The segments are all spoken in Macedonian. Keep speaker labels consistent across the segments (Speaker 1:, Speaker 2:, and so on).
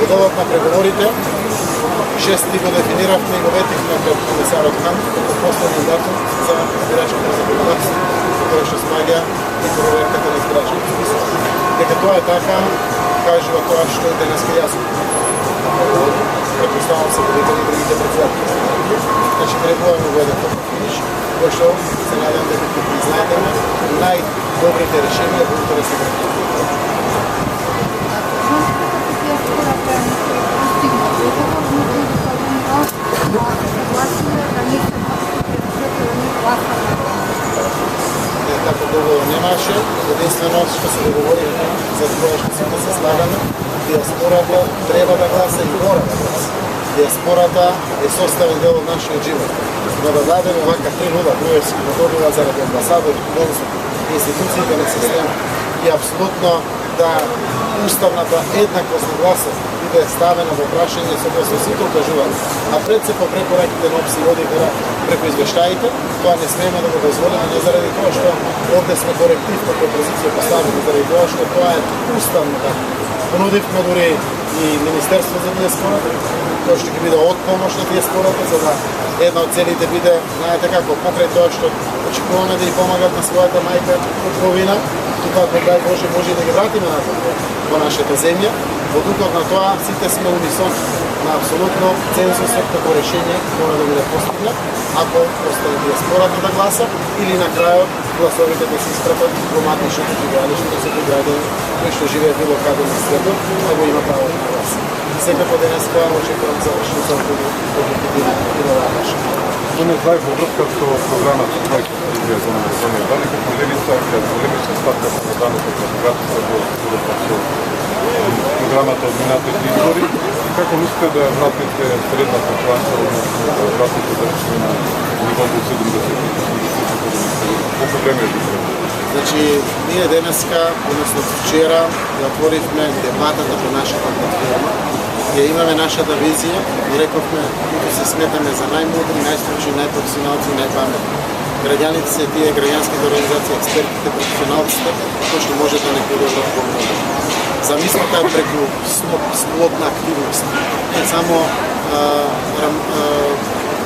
Speaker 1: ходот на преговорите, 6 го дефиниравме и го ветихме пред комисарот Хан како последен датум за бирачките законодавство, кој што смаѓа и проверката на избирачките списоци. Дека тоа е така, кажува тоа што е денес јасно. Предпоставам се дека и другите председатели. Значи, пребуваме во еден финиш, кој што се надам дека ќе признајдеме најдобрите решенија во интерес на граѓаните. Како договор немаше, единствено што се договориме за тоа што се слагаме, диаспората треба да гласа и мора да гласа. Диаспората е составен дел од нашиот живот. Но да дадеме вака 3.000 бројски да добива заради амбасадори, институциите на систем и апсолутно да уставната еднаквост на гласа биде ставена во прашање со кој се сите окажуваат. А пред се по препораките на ОПСИ одите преку извештаите, тоа не смееме да го дозволиме не заради тоа што овде сме коректив како опозиција поставени, заради тоа што тоа е уставно така. Понудивме дури и Министерство за диаспората, тоа што ќе биде од помош на диаспората, за да една од целите биде, знаете како, покрај тоа што очекуваме да ја помагат на својата мајка од ковина, тука дај Боже може да ги вратиме назад во нашата земја. Во духот на тоа сите сме унисон на апсолутно цензусот како решение мора да биде постигнат, ако остане диаспората да гласа или на крајот гласовите да се испратат во матичното живеалиште на секој граѓанин кој што живее било каде на светот, да го има право на глас. Секако денеска очекувам завршница од оваа наша.
Speaker 2: Мене знај во врска со програмата за национални дани, како левица, големица ставка со програмата за богатство во програмата од минатите избори, како мислите да вратите средната класа, да вратите да речеме на нивото 70%? Колку време е да?
Speaker 1: Значи, ние денеска, односно вчера, ја отворивме дебатата по нашата платформа, ја имаме нашата визија и рековме, които се сметаме за најмудри, најстручни, најпрофесионалци и најпаметни. Граѓаните се тие граѓанските организации, експертите, професионалците, кои што може да не продолжат помножа. Замислата е преку сплотна активност, не само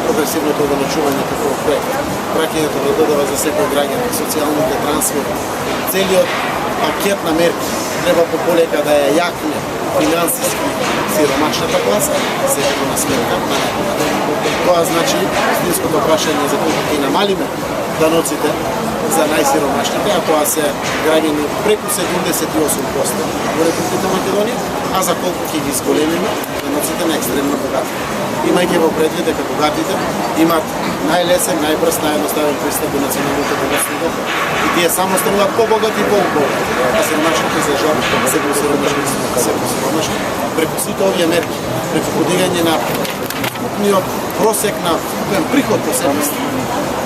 Speaker 1: прогресивното ограничување како проект, праќањето на ДДВ за секој граѓанин, социјалните трансфери, целиот пакет на мерки треба полека да ја јакне финансиски сиромашната класа, секако на сметка на некој. Тоа значи истинското прашање за колку ќе намалиме даноците за најсиромашните, а тоа се граѓани преку 78% во Република Македонија, а за колку ќе ги зголемиме даноците на екстремно богати. Имајќи во предвид дека богатите имаат најлесен, најбрз, наједноставен пристап до националното богатство и доход. И тие само стануваат побогати и побогати, а сиромашните за жал се посиромашни. Преку сите овие мерки, преку подигање на вкупниот просек на вкупен приход по семејство,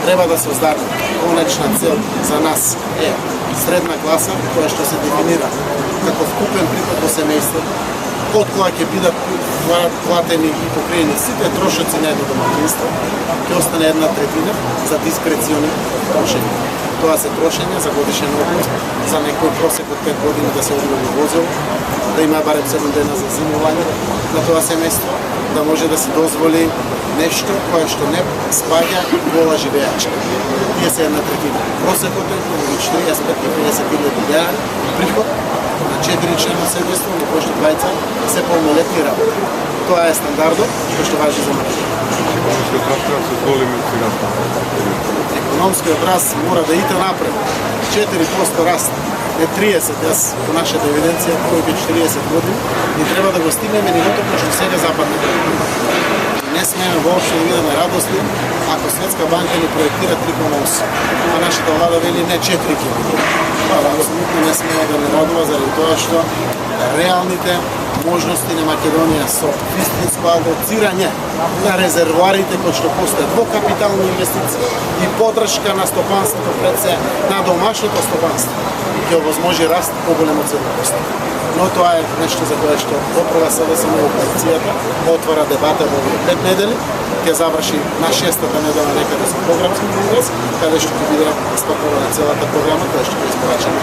Speaker 1: треба да се оздаде конечна цел за нас е средна класа, која што се дефинира како вкупен приход по семејство, од која ќе бидат платени и покриени сите трошоци на едно домакинство, ќе остане 1/3 за дискрециони трошења. Тоа се трошења за годишен одмор, за некој просек од 5 години да се оди во возило, да има барем 7 дена за зимување на тоа семејство, да може да се дозволи нешто кое што не спаѓа во ова живеачка. Тие се 1/3. Просекот е меѓу 45 и 50 илјади денари приход на 4 члена семејство, во кој што двајца се полнолетни работи. Тоа е стандардот кој што важи за нас.
Speaker 2: Економскиот раст треба се зголеми сега.
Speaker 1: Економскиот раст мора да иде напред. 4% раст, не 30, јас по нашата евиденција повеќе 40 години и треба да го стигнеме нивото кој што сега западне. Не смееме воопшто да бидеме радосни ако Светска банка ни проектира 3,8, а нашата влада вели не 4 км. Абсолютно не смееме да не радува заради тоа што реалните можности на Македонија со истинско алоцирање на резервоарите кои што постојат во капитални инвестиции и поддршка на стопанството пред се на домашното стопанство ќе овозможи раст поголем од 7%. Но тоа е нешто за кое што опрва СДСМ во коалицијата, отвора дебата во 5 недели, ќе заврши на 6-та недела некаде со програмски конгрес, каде што ќе биде испакувана целата програма, која што ќе испорачена